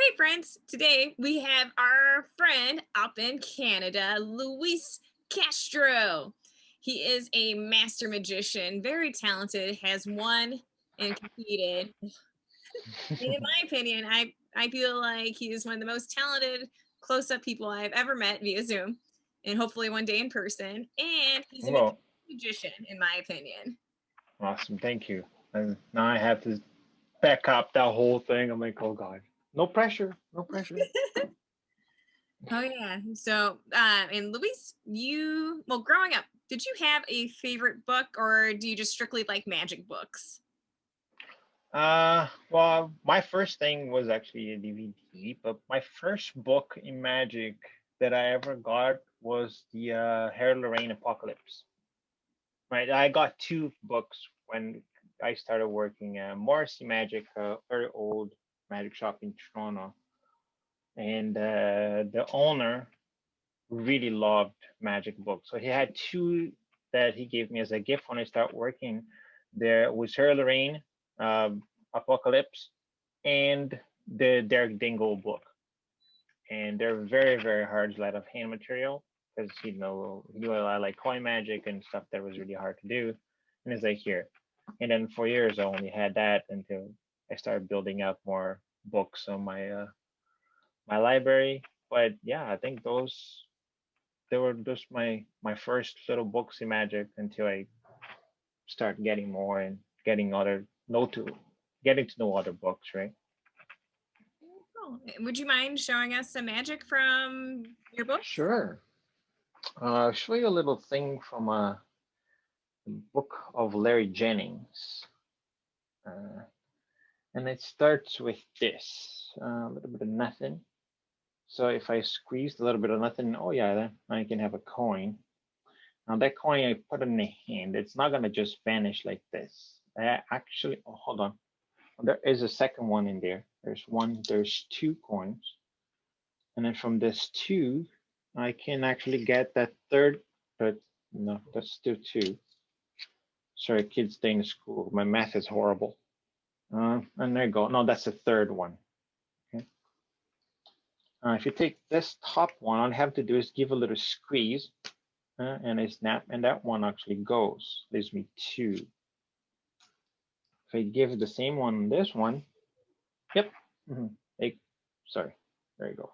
right, friends. Today we have our friend up in Canada, Luiz Castro. He is a master magician, very talented, has won and competed. In my opinion, I feel like he is one of the most talented close-up people I've ever met via Zoom, and hopefully one day in person. And he's a Well, magician, in my opinion. awesome. Thank you. And now I have to back up that whole thing. I'm like, oh God, no pressure, no pressure. Oh yeah. So, and Luis, growing up, did you have a favorite book, or do you just strictly like magic books? Well, my first thing was actually a DVD, but my first book in magic that I ever got was the Hair Lorraine Apocalypse. Right, I got two books when I started working at Morrissey Magic, a very old magic shop in Toronto, and the owner really loved magic books. So he had two that he gave me as a gift when I started working. There was Her Lorraine, Apocalypse, and the Derek Dingle book. And they're very, very hard, a lot of hand material because he knew a lot like coin magic and stuff that was really hard to do. And it's like here. And then for years I only had that until I started building up more books on my library. But yeah, I think those they were just my first little books in magic until I start getting more and getting to know other books, right? Oh, would you mind showing us some magic from your books? Sure. I'll show you a little thing from a book of Larry Jennings. Uh, and it starts with this a little bit of nothing. So if I squeeze a little bit of nothing, oh yeah, then I can have a coin. Now that coin I put in the hand, it's not gonna just vanish like this. Actually, oh, hold on. There is a second one in there. There's two coins. And then from this two, I can actually get that third, but no, that's still two. Sorry, kids stay in school. My math is horrible. And there you go. No, that's the third one. Okay. If you take this top one, all I have to do is give a little squeeze, and I snap, and that one actually goes. Leaves me two. If I give the same one on this one, yep. Sorry, there you go.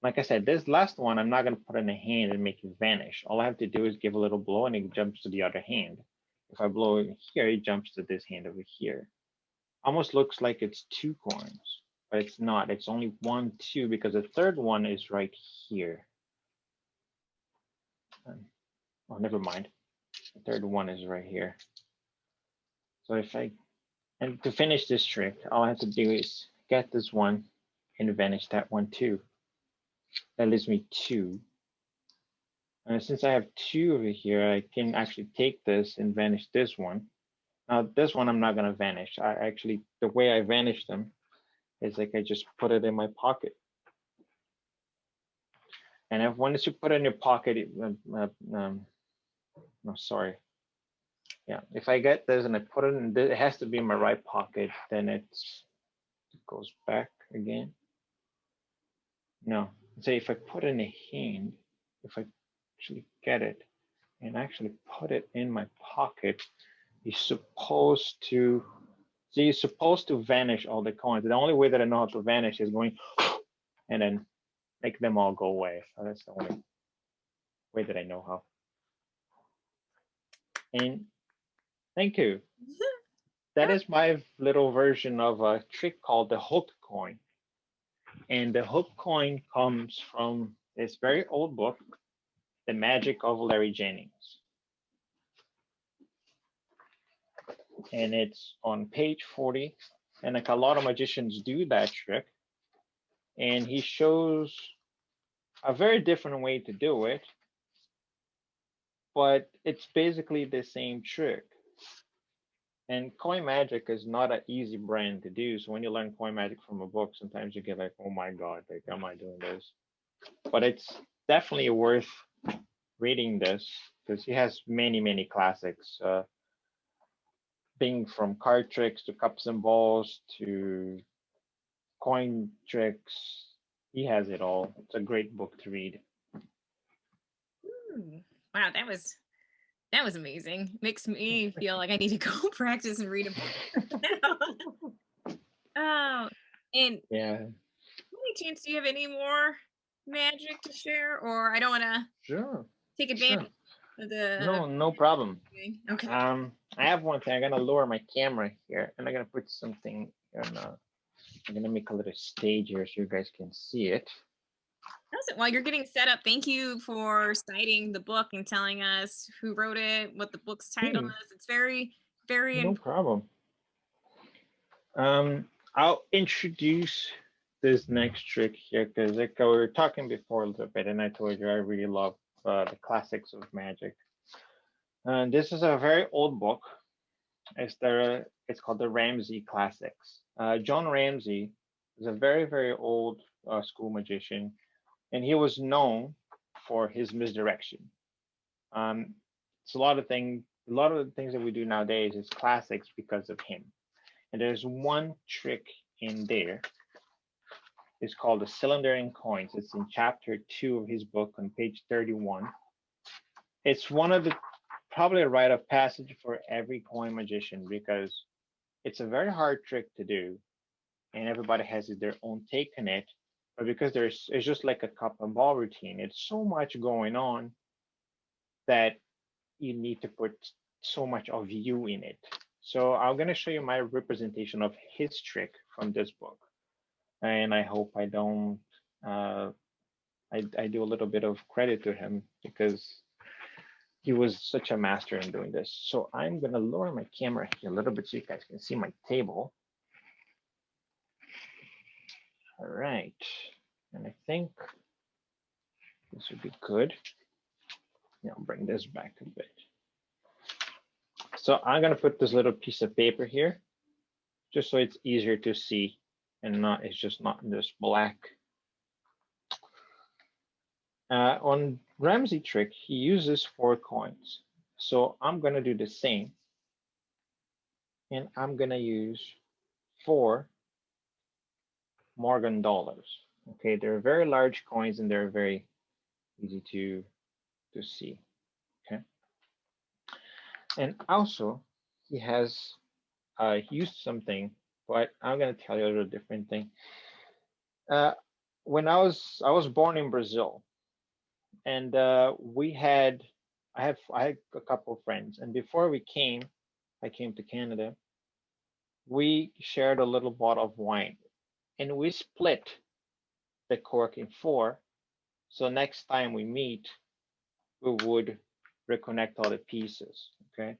Like I said, this last one, I'm not going to put in a hand and make it vanish. All I have to do is give a little blow and it jumps to the other hand. If I blow it here, it jumps to this hand over here. Almost looks like it's two coins, but it's not. It's only one, two, because the third one is right here. Oh, never mind. The third one is right here. So and to finish this trick, all I have to do is get this one and vanish that one too. That leaves me two. And since I have two over here, I can actually take this and vanish this one. Now this one I'm not gonna vanish. I actually, the way I vanish them is like I just put it in my pocket. And if once you put it in your pocket, no, sorry. Yeah, if I get this and I put it in, it has to be in my right pocket, then it goes back again. No, say if I put in a hand, if I actually get it and actually put it in my pocket, you're supposed to, so you're supposed to vanish all the coins. The only way that I know how to vanish is going and then make them all go away. So that's the only way that I know how. And thank you. That is my little version of a trick called the hook coin. And the hook coin comes from this very old book, The Magic of Larry Jennings. And it's on page 40. And like a lot of magicians do that trick. And he shows a very different way to do it, but it's basically the same trick. And coin magic is not an easy brand to do. So when you learn coin magic from a book, sometimes you get like, oh my God, like, am I doing this? But it's definitely worth reading this because he has many, many classics. Being from card tricks to cups and balls to coin tricks. He has it all. It's a great book to read. Wow, that was amazing. Makes me feel like I need to go practice and read a book. Oh, and Yeah. any chance do you have any more magic to share, or I don't want to Sure. take advantage of the No problem. Okay. I have one thing. I'm gonna lower my camera here, and I'm gonna put something. I'm gonna make a little stage here so you guys can see it. While you're getting set up, thank you for citing the book and telling us who wrote it, what the book's title is. It's very, very no problem. I'll introduce this next trick here because we were talking before a little bit, and I told you I really love the classics of magic. And this is a very old book. It's called the Ramsey Classics. John Ramsey is a very, very old school magician, and he was known for his misdirection. It's a lot of the things that we do nowadays is classics because of him. And there's one trick in there. It's called the cylinder and coins. It's in chapter 2 of his book on page 31. It's one of the probably a rite of passage for every coin magician because it's a very hard trick to do, and everybody has their own take on it. But because it's just like a cup and ball routine, it's so much going on that you need to put so much of you in it. So I'm going to show you my representation of his trick from this book, and I hope I don't. I do a little bit of credit to him because he was such a master in doing this. So I'm going to lower my camera here a little bit so you guys can see my table. All right. And I think this would be good. Yeah, I'll bring this back a bit. So I'm going to put this little piece of paper here just so it's easier to see and it's just not this black. On Ramsey trick, he uses 4 coins. So I'm going to do the same. And I'm going to use 4 Morgan dollars. Okay, they're very large coins and they're very easy to see. Okay. And also, he has used something, but I'm going to tell you a little different thing. When I was born in Brazil, and I had a couple of friends, and before I came to Canada. We shared a little bottle of wine, and we split the cork in 4. So next time we meet, we would reconnect all the pieces. Okay.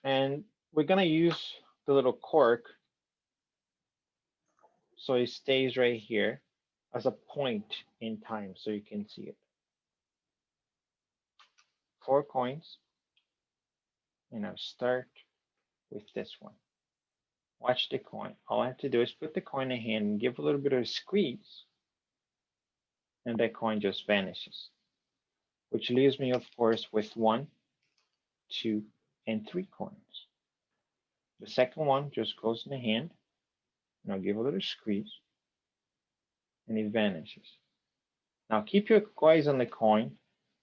And we're gonna use the little cork so it stays right here as a point in time so you can see it. 4 coins, and I'll start with this one. Watch the coin. All I have to do is put the coin in hand and give a little bit of a squeeze, and that coin just vanishes, which leaves me, of course, with 1, 2, and 3 coins. The second one just goes in the hand, and I'll give a little squeeze, and it vanishes. Now keep your eyes on the coin,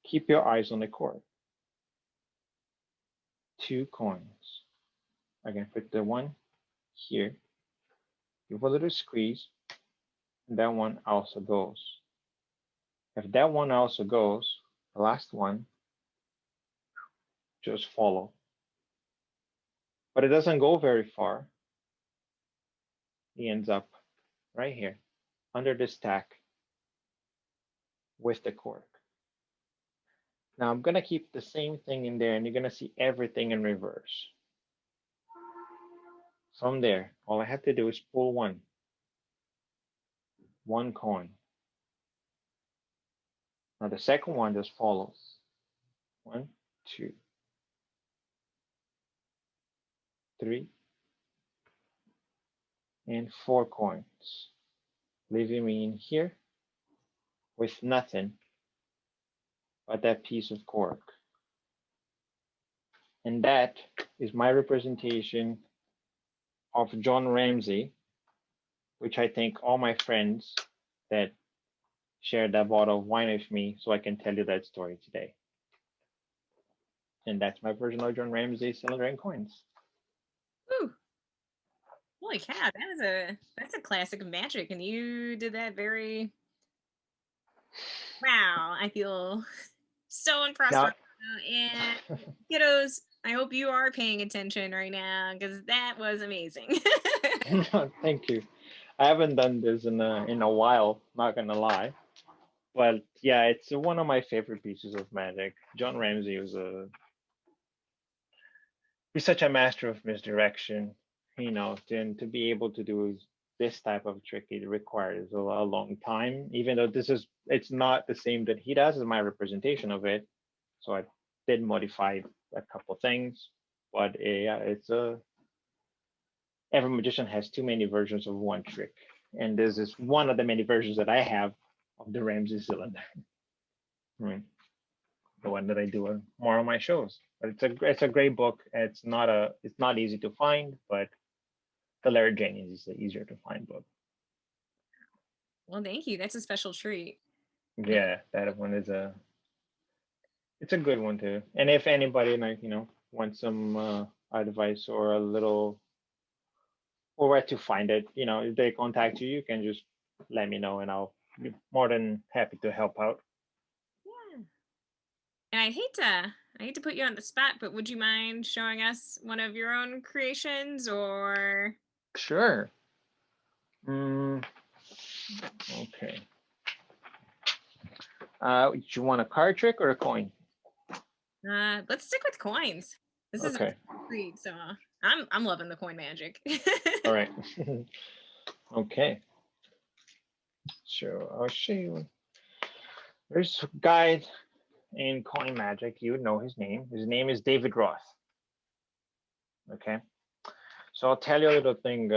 keep your eyes on the cork. 2 coins. I can put the one here, give a little squeeze, and that one also goes. If that one also goes, the last one just follow. But it doesn't go very far. It ends up right here under the stack with the cork. Now I'm gonna keep the same thing in there, and you're gonna see everything in reverse. From there, all I have to do is pull one coin. Now the second one just follows. 1, 2, 3, and 4 coins, leaving me in here with nothing but that piece of cork. And that is my representation of John Ramsey which I thank all my friends that shared that bottle of wine with me so I can tell you that story today. And that's my version of John Ramsey cylinder and coins. Whew. Holy cow, that's a classic of magic, and you did that very wow. I feel so impressed Now, right now. And kiddos, I hope you are paying attention right now because that was amazing. thank you. I haven't done this in a while, not gonna lie. But yeah, it's one of my favorite pieces of magic. John Ramsey was he's such a master of misdirection. You know, to be able to do this type of trick, it requires a long time. Even though it's not the same that he does as my representation of it. So I did modify a couple things, but yeah, it's a every magician has too many versions of one trick, and this is one of the many versions that I have of the Ramsey cylinder. Right. The one that I do more on my shows. But it's a great book. It's not easy to find, but the Larry Jennings is the easier to find book. Well, thank you. That's a special treat. Yeah, that one is it's a good one too. And if anybody like wants some advice or a little or where to find it, if they contact you, you can just let me know, and I'll be more than happy to help out. Yeah. And I hate to put you on the spot, but would you mind showing us one of your own creations or Sure. Mm, okay. Do you want a card trick or a coin? let's stick with coins. This is a Okay. treat, so I'm loving the coin magic. All right. Okay. So I'll show you. There's a guy in coin magic. You would know his name. His name is David Roth. Okay. So I'll tell you a little thing.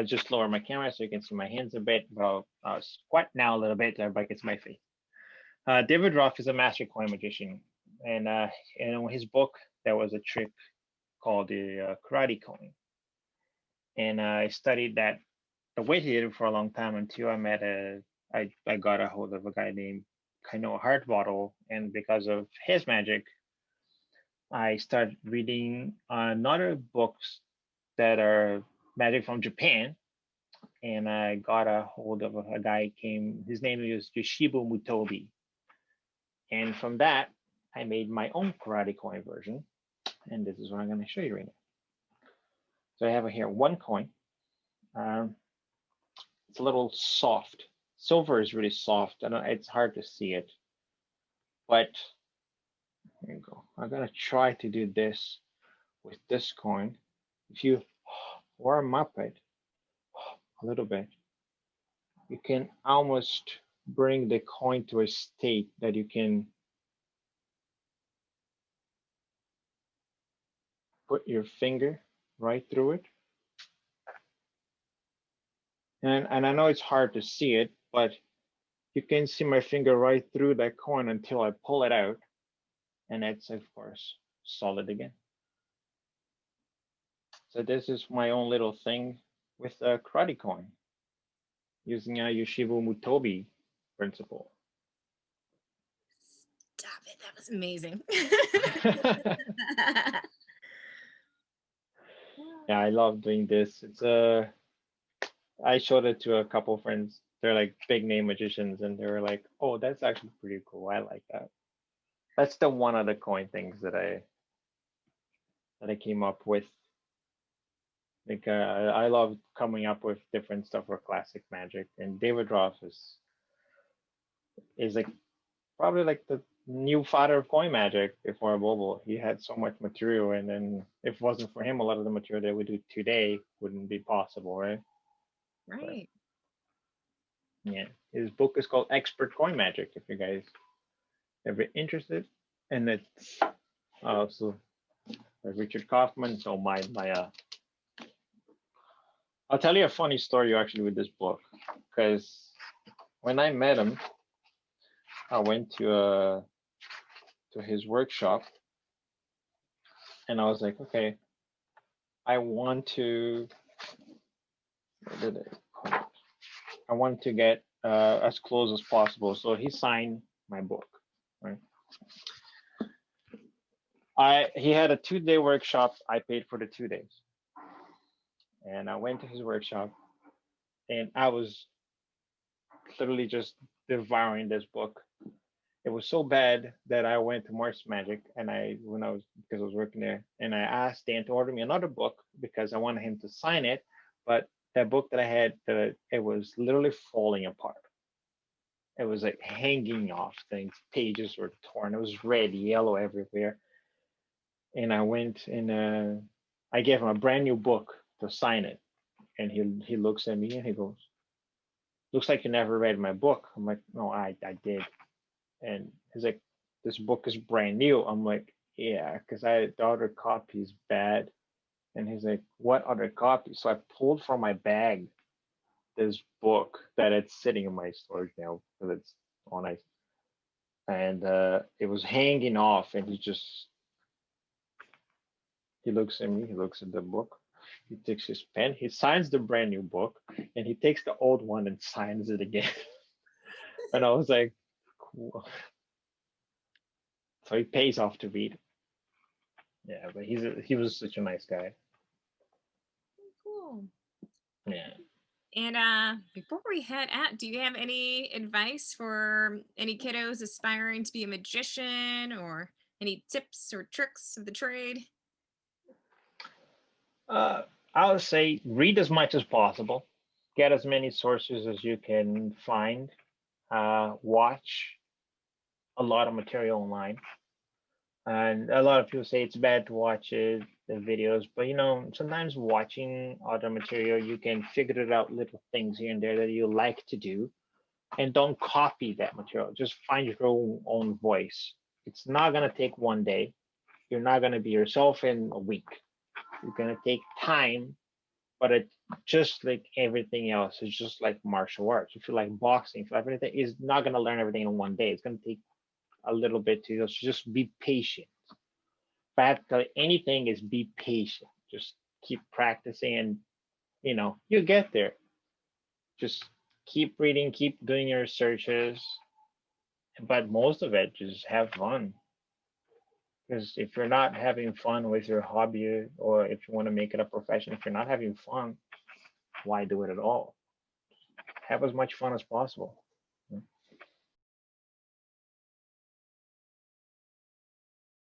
Just lower my camera so you can see my hands a bit. But I'll squat now a little bit so everybody can see my face. David Roth is a master coin magician, and in his book there was a trick called the karate coin, and I studied that the way he did it for a long time until I got a hold of a guy named Kaino Hartbottle, and because of his magic, I started reading other books that are magic from Japan, and I got a hold of a guy came. His name is Yoshibu Mutobi, and from that I made my own karate coin version, and this is what I'm going to show you right now. So I have here one coin. Um, it's a little soft. Silver is really soft. It's hard to see it, but here you go. I'm gonna try to do this with this coin. If you warm up it a little bit, you can almost bring the coin to a state that you can put your finger right through it. And I know it's hard to see it, but you can see my finger right through that coin until I pull it out, and it's of course solid again. So this is my own little thing with a karate coin using a Yoshibu Mutobi principle. Stop it. That was amazing. Yeah, I love doing this. I showed it to a couple friends. They're like big name magicians, and they were like, "Oh, that's actually pretty cool. I like that." That's the one of the coin things that I came up with. Like I love coming up with different stuff for classic magic, and David Roth is like probably like the new father of coin magic before Bobo. He had so much material, and then if it wasn't for him, a lot of the material that we do today wouldn't be possible, right? Right. But, yeah, his book is called Expert Coin Magic. If you guys ever interested, and it's also Richard Kaufman. So I'll tell you a funny story actually with this book, because when I met him, I went to his workshop, and I was like, okay, I want to Where did it put it? I want to get as close as possible. So he signed my book, right? He had a 2-day workshop. I paid for the 2 days, and I went to his workshop, and I was literally just devouring this book. It was so bad that I went to March Magic, and because I was working there, and I asked Dan to order me another book because I wanted him to sign it, but that book that I had, it was literally falling apart. It was like hanging off things. Pages were torn. It was red, yellow everywhere. And I went and I gave him a brand new book to sign it. And he looks at me and he goes, "Looks like you never read my book." I'm like, "No, I did." And he's like, "This book is brand new." I'm like, "Yeah, because the other copy is bad." And he's like, "What other copy?" So I pulled from my bag this book that it's sitting in my storage now because it's all nice. And it was hanging off, and he looks at me, he looks at the book, he takes his pen, he signs the brand new book, and he takes the old one and signs it again. And I was like, cool. So he pays off to read. Yeah, but he was such a nice guy. Cool. Yeah. And before we head out, do you have any advice for any kiddos aspiring to be a magician, or any tips or tricks of the trade? I would say read as much as possible, get as many sources as you can find, watch a lot of material online. And a lot of people say it's bad to watch the videos, but sometimes watching other material, you can figure out little things here and there that you like to do, and don't copy that material. Just find your own voice. It's not gonna take one day. You're not gonna be yourself in a week. It's gonna take time, but it's just like everything else. It's just like martial arts. If you like boxing, if you like everything, is not gonna learn everything in one day. It's gonna take a little bit to just be patient. If I have to tell you anything, is be patient. Just keep practicing, and you get there. Just keep reading, keep doing your searches, but most of it, just have fun. Because if you're not having fun with your hobby, or if you want to make it a profession, if you're not having fun, why do it at all? Have as much fun as possible.